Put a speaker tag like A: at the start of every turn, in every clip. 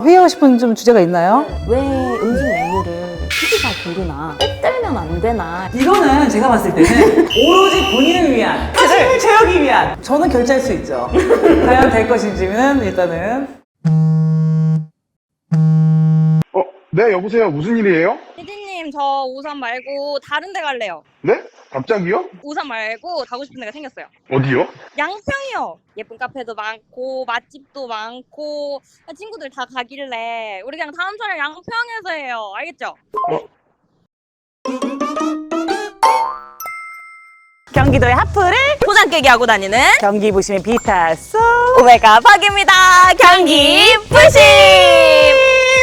A: 회의하고 싶은 좀 주제가 있나요?
B: 왜 음식 메뉴를 PD가 고르나? 빼들면 안 되나?
A: 이거는 제가 봤을 때는 오로지 본인을 위한, 자신을 채우기 위한. 저는 결제할 수 있죠. 과연 될 것인지는 일단은.
C: 네, 여보세요. 무슨 일이에요?
D: 피디님, 저 우산 말고 다른 데 갈래요.
C: 네? 갑자기요?
D: 우산 말고 가고 싶은 데가 생겼어요.
C: 어디요?
D: 양평이요. 예쁜 카페도 많고 맛집도 많고 친구들 다 가길래 우리 그냥 다음 촬영 양평에서 해요. 알겠죠?
A: 경기도의 하프를
D: 포장 깨기 하고 다니는
A: 경기 부심의 비타소.
D: 오메가 팍입니다. 경기 부심!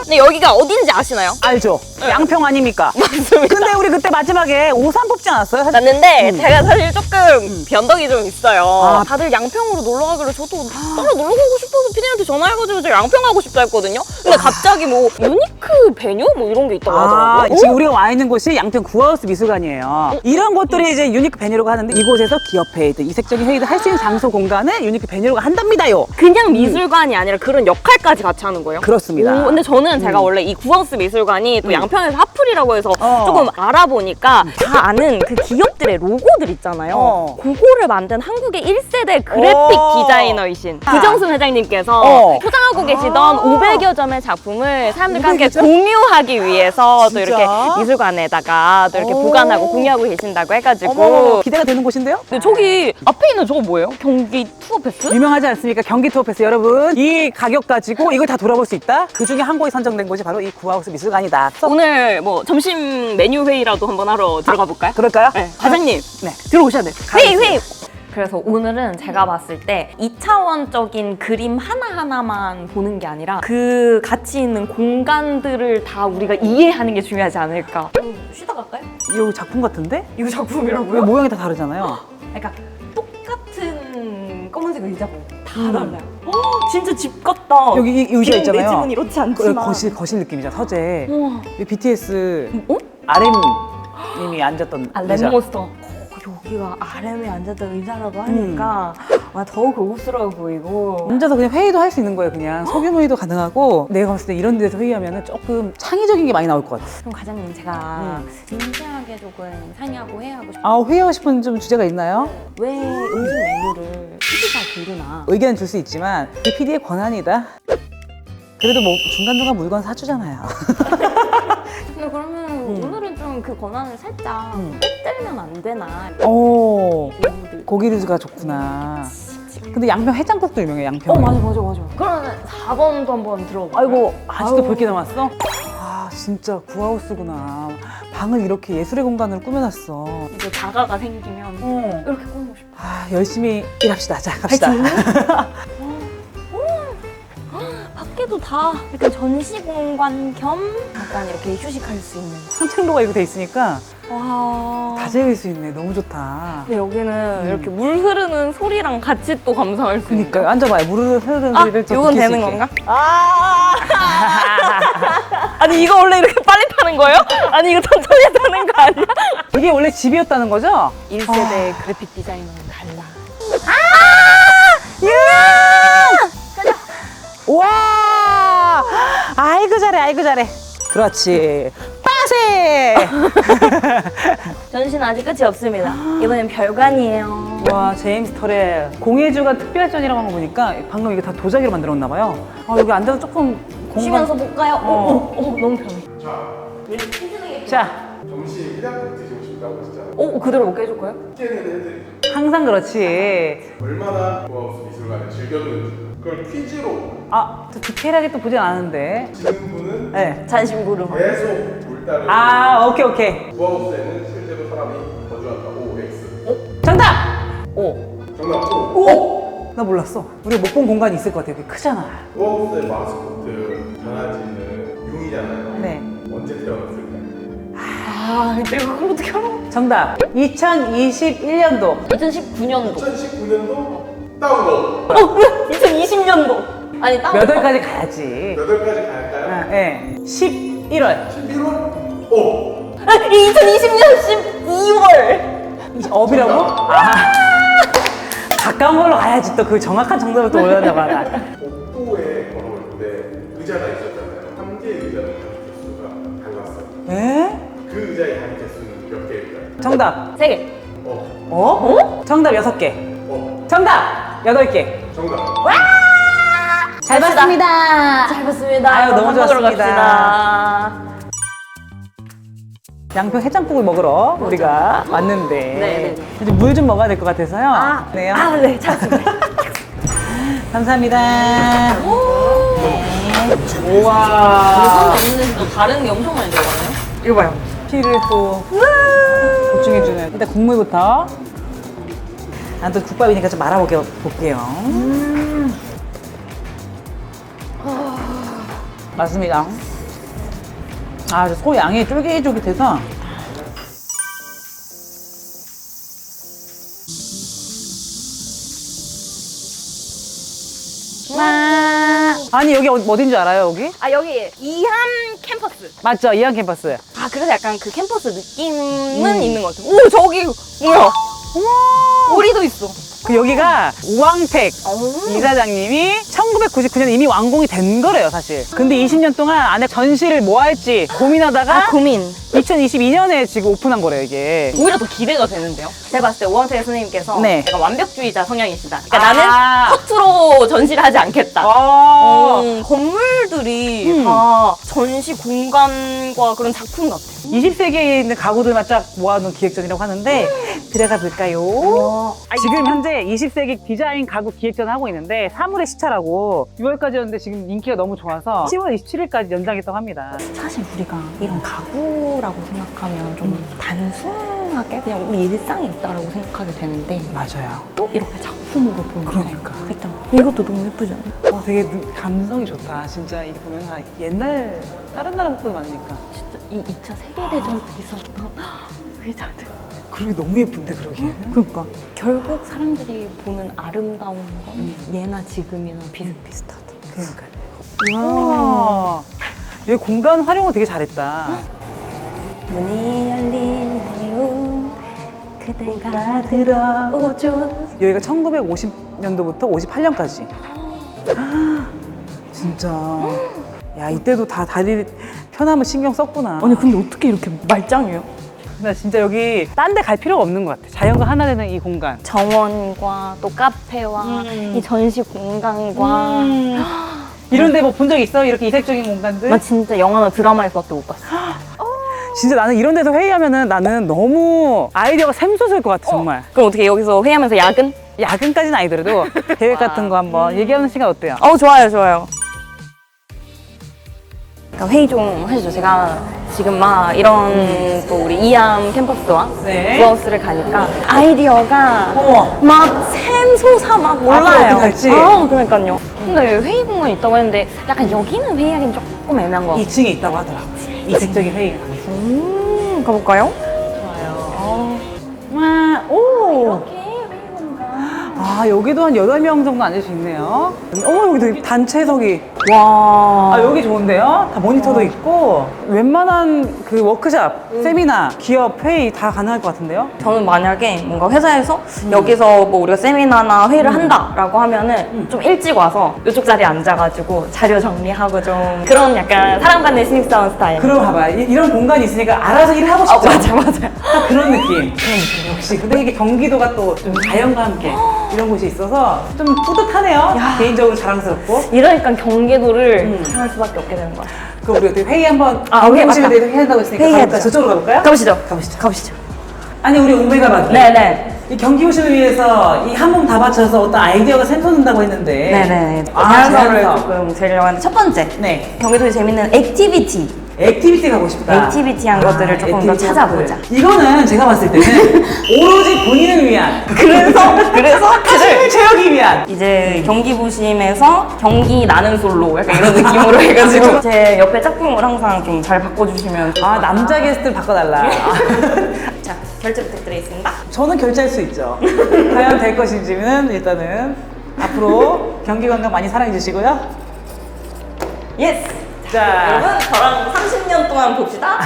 D: 근데 여기가 어딘지 아시나요?
A: 알죠? 양평 아닙니까?
D: 맞습니다.
A: 근데 우리 그때 마지막에 우산 뽑지 않았어요?
D: 맞는데 제가 사실 조금 변덕이 좀 있어요.
A: 아.
D: 다들 양평으로 놀러 가길래 저도 따로 놀러 가고 싶어서 피디한테 전화해가지고 저 양평 가고 싶다 했거든요. 근데 갑자기 뭐 유니크 베뉴 뭐 이런 게 있다고 하더라고요.
A: 지금 우리가 와 있는 곳이 양평 구하우스 미술관이에요. 이런 곳들이 이제 유니크 베뉴라고 하는데 이곳에서 기업 회의든 이색적인 회의든 할 수 있는 장소 공간을 유니크 베뉴라고 한답니다요.
D: 그냥 미술관이 아니라 그런 역할까지 같이 하는 거예요?
A: 그렇습니다.
D: 오, 근데 저는 제가 원래 이 구하우스 미술관이 또 양평에서 하플이라고 해서
A: 어.
D: 조금 알아보니까 다 아는 그 기업들의 로고들 있잖아요. 그거를 만든 한국의 1세대 그래픽 디자이너이신 구정순 회장님께서 포장하고 계시던 500여 점의 작품을 사람들과 함께
A: 500여 점?
D: 공유하기 위해서 또
A: 진짜?
D: 이렇게 미술관에다가 또 이렇게 보관하고 공유하고 계신다고 해가지고
A: 어머, 기대가 되는 곳인데요?
D: 근데 저기 앞에 있는 저거 뭐예요? 경기 투어 패스?
A: 유명하지 않습니까? 경기 투어 패스 여러분. 이 가격 가지고 이걸 다 돌아볼 수 있다? 그 중에 한 곳이 선정된 곳이 바로 이 구하우스 미술관이다.
D: 오늘 뭐 점심 메뉴 회의라도 한번 하러 들어가 볼까요?
A: 그럴까요?
D: 네, 과장님
A: 네.
D: 들어오셔야 돼요. 회의. 그래서 오늘은 제가 봤을 때 2차원적인 그림 하나하나만 보는 게 아니라 그 같이 있는 공간들을 다 우리가 이해하는 게 중요하지 않을까. 쉬다 갈까요?
A: 이거 작품 같은데?
D: 이거
A: 왜
D: 작품이라고요?
A: 모양이 다 다르잖아요.
D: 그러니까 똑같은 검은색 의자고 다 달라요. 진짜 집 같다.
A: 여기 이 의자 있잖아요.
D: 내 집은 이렇지 않지만.
A: 거실 느낌이죠, 서재.
D: 우와.
A: 이 BTS
D: 어?
A: RM님이 앉았던 의자.
D: 랩몬스터. 여기가 RM에 앉았던 의자라고 하니까 와, 더 고급스러워 보이고.
A: 앉아서 그냥 회의도 할 수 있는 거예요, 그냥. 소규모 회의도 가능하고. 내가 봤을 때 이런 데서 회의하면 조금 창의적인 게 많이 나올 것 같아.
D: 그럼 과장님 제가 진지하게 조금 상의하고 회의하고 싶어요.
A: 아, 회의하고 싶은 좀 주제가 있나요?
D: 왜 음식 메뉴를 PD가 고르나?
A: 의견은 줄 수 있지만 그 PD의 권한이다. 그래도 뭐 중간중간 물건 사주잖아요.
D: 근데 그러면 오늘은 좀 그 권한을 살짝 빼들면 안 되나?
A: 오,
D: 메뉴들.
A: 고기류가 좋구나. 근데 양평 해장국도 유명해, 양평.
D: 맞아. 그러면 4번도 한번 들어볼까요?
A: 아이고, 아직도
D: 아유.
A: 볼 게 남았어? 아, 진짜 구하우스구나. 방을 이렇게 예술의 공간으로 꾸며놨어.
D: 이제 자가가 생기면 이렇게 꾸미고 싶어.
A: 아, 열심히 일합시다. 자, 갑시다.
D: 밖에도 다 약간 전시 공간 겸 약간 이렇게 휴식할 수 있는.
A: 산책로가 이렇게 돼 있으니까
D: 와.
A: 다 즐길 수 있네. 너무 좋다.
D: 근데 여기는 이렇게 물 흐르는 소리랑 같이 또 감상할 수 있는.
A: 그러니까 앉아봐요. 물을 흐르는
D: 아,
A: 소리를 좀
D: 이건
A: 느낄 수
D: 되는
A: 있게.
D: 건가? 아니 이거 원래 이렇게 빨리 타는 거예요? 아니 이거 천천히 타는 거 아니야?
A: 이게 원래 집이었다는 거죠?
D: 1세대 그래픽 디자이너는 달라.
A: 와! 아이고 잘해. 그렇지. 빠세!
D: 전시는 아직 끝이 없습니다. 이번엔 별관이에요.
A: 와, 제임스 터렐. 공예주가 특별전이라고 한 거 보니까 방금 이게 다 도자기로 만들었나 봐요. 아, 여기 앉아서 조금 공간.
D: 쉬면서 볼까요? 너무 편해.
A: 자,
C: 점심 해장국 드시고 싶다고 하셨잖아요.
D: 그대로 먹게 해줄 거예요?
C: 퀴즈는 해드릴게요.
A: 항상 그렇지.
C: 얼마나 구하우스 미술관을 즐겼는지 그걸 퀴즈로
A: 아, 또 디테일하게 또 보진 않았는데.
C: 지는 분은
A: 네.
D: 잔심구름.
C: 계속 물다를
A: 아, 오케이.
C: 구하우스에는 실제로 사람이 거주한다. OX.
A: 정답!
C: 정답 O.
A: 나 몰랐어. 우리가 못 본 공간이 있을 것 같아. 여기 크잖아.
C: 구하우스의 마스코트 강아지는 융이잖아요.
A: 네.
C: 언제 태어났을까요?
D: 내가 그걸 어떻게 알아?
A: 정답. 2021년도.
D: 2019년도.
C: 2019년도 다운로드.
D: 2020년도. 아니 딱.
A: 몇 월까지 가야지.
C: 몇 월까지 갈까요?
A: 아, 네. 11월.
C: 11월? 오!
D: 2020년 12월.
A: 업이라고? 아. 가까운 걸로 가야지 또 그 정확한 정답을 또 올렸나 봐. 나.
C: 복도에 걸어올 때 의자가 있었잖아요. 현재 의자는 가격 개수가 달랐어요.
A: 에?
C: 그 의자의 가격 개수는 몇 개일까요?
A: 정답.
D: 3개.
A: 정답 6개. 정답 8개.
C: 정답.
A: 잘 봤습니다.
D: 잘 봤습니다.
A: 아유, 너무
D: 밥 먹으러
A: 좋았습니다.
D: 갑시다.
A: 양평 해장국을 먹으러 우리가 왔는데
D: 네네네.
A: 이제 물 좀 먹어야 될 것 같아서요. 네요.
D: 네, 찾았습니다.
A: 감사합니다. 네. 우와.
D: 없는데도 다른 게 엄청 많이 들어가네요.
A: 이거 봐요. 피를 또 보충해주는. 일단 국물부터. 난 또 국밥이니까 좀 말아볼게요. 맞습니다. 아, 저 소 양이 쫄깃쫄깃해서. 와. 아니, 여기 어딘 줄 알아요, 여기?
D: 아, 여기 이한 캠퍼스.
A: 맞죠? 이한 캠퍼스.
D: 아, 그래서 약간 그 캠퍼스 느낌은 있는 것 같아요. 오, 저기 뭐야? 오리도 있어.
A: 그 여기가 우왕택 이사장님이 1999년 이미 완공이 된 거래요, 사실. 근데 20년 동안 안에 전시를 뭐 할지 고민하다가
D: 고민.
A: 2022년에 지금 오픈한 거래요, 이게.
D: 오히려 더 기대가 되는데요. 제가 봤을 때 오왕택 선생님께서
A: 네.
D: 약간 완벽주의자 성향이시다. 그러니까
A: 아.
D: 나는 허투루 전시를 하지 않겠다. 건물들이 다 전시 공간과 그런 작품 같아요.
A: 20세기에 있는 가구들만 쫙 모아놓은 기획전이라고 하는데 들어가 볼까요? 지금 현재 20세기 디자인 가구 기획전 하고 있는데 3월에 시차라고 6월까지였는데 지금 인기가 너무 좋아서 10월 27일까지 연장했다고 합니다.
B: 사실 우리가 이런 가구라고 생각하면 좀 단순하게 그냥 우리 일상에 있다라고 생각하게 되는데
A: 맞아요.
B: 또 이렇게 작품으로 보면
A: 그러니까.
B: 일단 이것도 너무 예쁘지 않아요?
A: 되게 감성이 좋다. 진짜 이거 보면 옛날 다른 나라 것보다 많으니까.
B: 진짜 이 2차 세계대전 때 있었던 의자들.
A: 그러게 너무 예쁜데 그러기에는.
B: 그러니까 결국 사람들이 보는 아름다운 건 예나 지금이나 비슷비슷하다.
A: 그러니까요. 와. 여기 공간 활용을 되게 잘했다.
B: 문이 열리네요. 그대가 들어오죠.
A: 여기가 1950년도부터 58년까지. 진짜. 야, 이때도 다 다리 편함을 신경 썼구나.
B: 아니 근데 어떻게 이렇게 말짱해요?
A: 나 진짜 여기 딴 데 갈 필요가 없는 것 같아. 자연과 하나 되는 이 공간.
B: 정원과 또 카페와 이 전시 공간과
A: 이런 데 뭐 본 적 있어? 이렇게 이색적인 공간들?
B: 나 진짜 영화나 드라마에서밖에 못 봤어.
A: 진짜 나는 이런 데서 회의하면은 나는 너무 아이디어가 샘솟을 것 같아, 정말.
D: 그럼 어떻게 여기서 회의하면서 야근?
A: 야근까지는 아니더라도 계획 같은 거 한번 얘기하는 시간 어때요?
D: 좋아요, 좋아요. 그러니까 회의 좀 하시죠. 제가 지금 막 이런 또 우리 이암 캠퍼스와
A: 네.
D: 구하우스를 가니까 아이디어가
A: 어머.
D: 막 샘솟아 막
A: 앞으로
D: 올라요.
A: 어떻게 할지?
D: 그러니까요. 근데 회의 공간이 있다고 했는데 약간 여기는 회의하기는 조금 애매한 거 같아요.
A: 2층에 있다고 하더라고. 이색적인 회의가.
D: 가볼까요?
A: 좋아요. 와, 오! 아, 여기도 한 8명 정도 앉을 수 있네요. 어머, 여기 되게 단체석이.
D: 와.
A: 아, 여기 좋은데요? 다 모니터도 있고. 웬만한 그 워크샵, 세미나, 기업, 회의 다 가능할 것 같은데요?
D: 저는 만약에 뭔가 회사에서 여기서 뭐 우리가 세미나나 회의를 한다라고 하면은 좀 일찍 와서 이쪽 자리에 앉아가지고 자료 정리하고 좀 그런 약간 사랑받는 신입사원 스타일.
A: 그럼 봐봐. 이런 공간이 있으니까 알아서 일을 하고 싶죠?
D: 맞아요.
A: 딱 그런 느낌. 역시. 근데 이게 경기도가 또 좀 자연과 함께 이런 곳이 있어서 좀 뿌듯하네요. 개인적으로 자랑스럽고.
D: 이러니까 경계도를 향할 수밖에 없게 되는 거야.
A: 그럼 우리 어떻게 회의 한번
D: 회의
A: 오시는
D: 맞다.
A: 데도 회의한다고 했으니까
D: 회의하자.
A: 가볼까요? 저쪽으로 가볼까요?
D: 가보시죠.
A: 가보시죠.
D: 가보시죠.
A: 아니 우리 오메가 마키.
D: 네네.
A: 이 경기 오시를 위해서 이 한 몸 다 바쳐서 어떤 아이디어가 샘솟는다고 했는데.
D: 네네.
A: 아,
D: 자연스러를
A: 자연스러워.
D: 조금 드리려고 하는데 첫 번째.
A: 네.
D: 경기도에 재밌는 액티비티.
A: 액티비티 가고 싶다.
D: 액티비티한 것들을 조금 더
A: 액티비티
D: 찾아보자.
A: 것들. 이거는 제가 봤을 때는 오로지 본인을 위한
D: 그래서
A: 사실을 채우기 위한.
D: 이제 경기 부심에서 경기 나는 솔로 약간 이런 느낌으로 해가지고 제 옆에 짝꿍을 항상 좀 잘 바꿔주시면
A: 아 남자 게스트를 바꿔달라.
D: 자 결제 부탁드리겠습니다.
A: 저는 결제할 수 있죠. 과연 될 것인지는 일단은 앞으로 경기 관광 많이 사랑해 주시고요.
D: 예스.
A: 자,
D: 여러분 저랑 30년 동안 봅시다.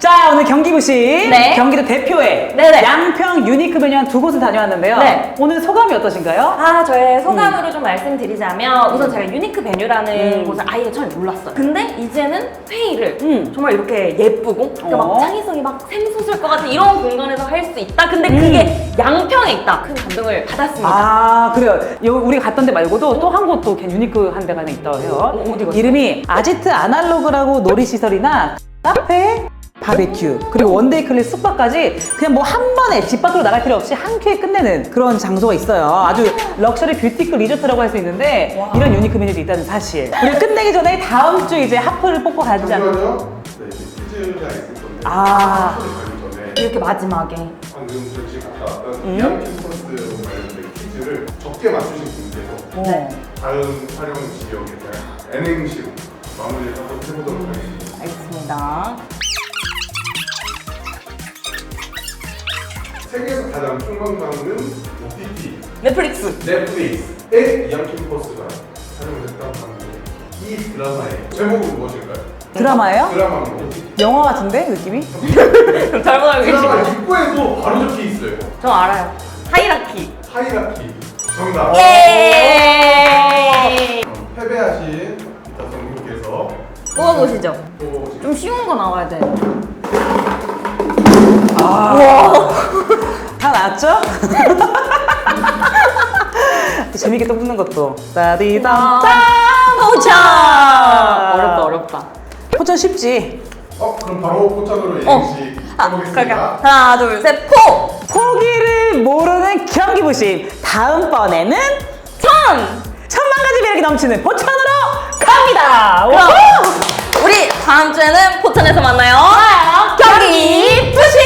A: 자, 오늘 경기 부심
D: 네.
A: 경기도 대표회
D: 네네.
A: 양평 유니크 베뉴 두 곳을 다녀왔는데요.
D: 네.
A: 오늘 소감이 어떠신가요?
D: 저의 소감으로 좀 말씀드리자면 우선 제가 유니크 베뉴라는 곳을 아예 처음에 몰랐어요. 근데 이제는 회의를 정말 이렇게 예쁘고 그러니까 막 창의성이 막 샘솟을 것 같은 이런 공간에서 할 수 있다. 근데 그게 양평에 있다. 큰 감동을 받았습니다.
A: 아, 그래요. 우리가 갔던 데 말고도 또 한 곳도 유니크 한 데가 하나 있다고 해요.
D: 어디 갔어요?
A: 이름이 아지트 아날로그라고 놀이시설이나 카페, 바베큐, 그리고 원데이 클립 숙박까지 그냥 뭐 한 번에 집 밖으로 나갈 필요 없이 한 큐에 끝내는 그런 장소가 있어요. 아주 럭셔리 뷰티풀 리조트라고 할 수 있는데 이런 유니크 메뉴도 있다는 사실. 우리가 끝내기 전에 다음 주 이제 하프를 뽑고 가지 않나.
C: 잠시만요. 네, 이제 퀴즈가 있을 건데.
A: 아.
C: 가기 전에
D: 이렇게 마지막에
C: 방금 저희 갔다 왔던 이양 캠퍼스 관련된 퀴즈를 적게 맞추신 분께서
A: 네.
C: 다음 촬영 지역에 대한 N행시로 마무리를 한번 해보도록 하겠습니다.
D: 알겠습니다.
C: 세계에서 가장 풍광받는 OTT
D: 넷플릭스.
C: 넷플릭스의 이양 캠퍼스가 촬영을 했다고 하는데 이 드라마의 제목은 무엇일까요?
A: 드라마예요?
C: 드라마는 OTT.
A: 영화 같은데 느낌이?
D: 잘못 알고
C: 드라마
D: 계시고.
C: 입구에도 바로 적혀 있어요.
D: 저 알아요. 하이라키.
C: 하이라키. 정답.
D: 예!
C: 패배하신 이타성님께서
D: 뽑아보시죠.
C: 또
D: 좀 쉬운 거 나와야 돼.
A: 다 나왔죠? 재밌게 또 붙는 것도. 따디담 짠!
D: 포차! 어렵다.
A: 포천 쉽지.
C: 그럼 바로 포천으로 이행시 해보겠습니다.
D: 그러니까 하나, 둘, 셋, 포!
A: 포기를 모르는 경기 부심. 다음번에는 천만 가지 매력이 넘치는 포천으로 갑니다.
D: 그럼
A: 우후!
D: 우리 다음 주에는 포천에서 만나요. 경기 부심!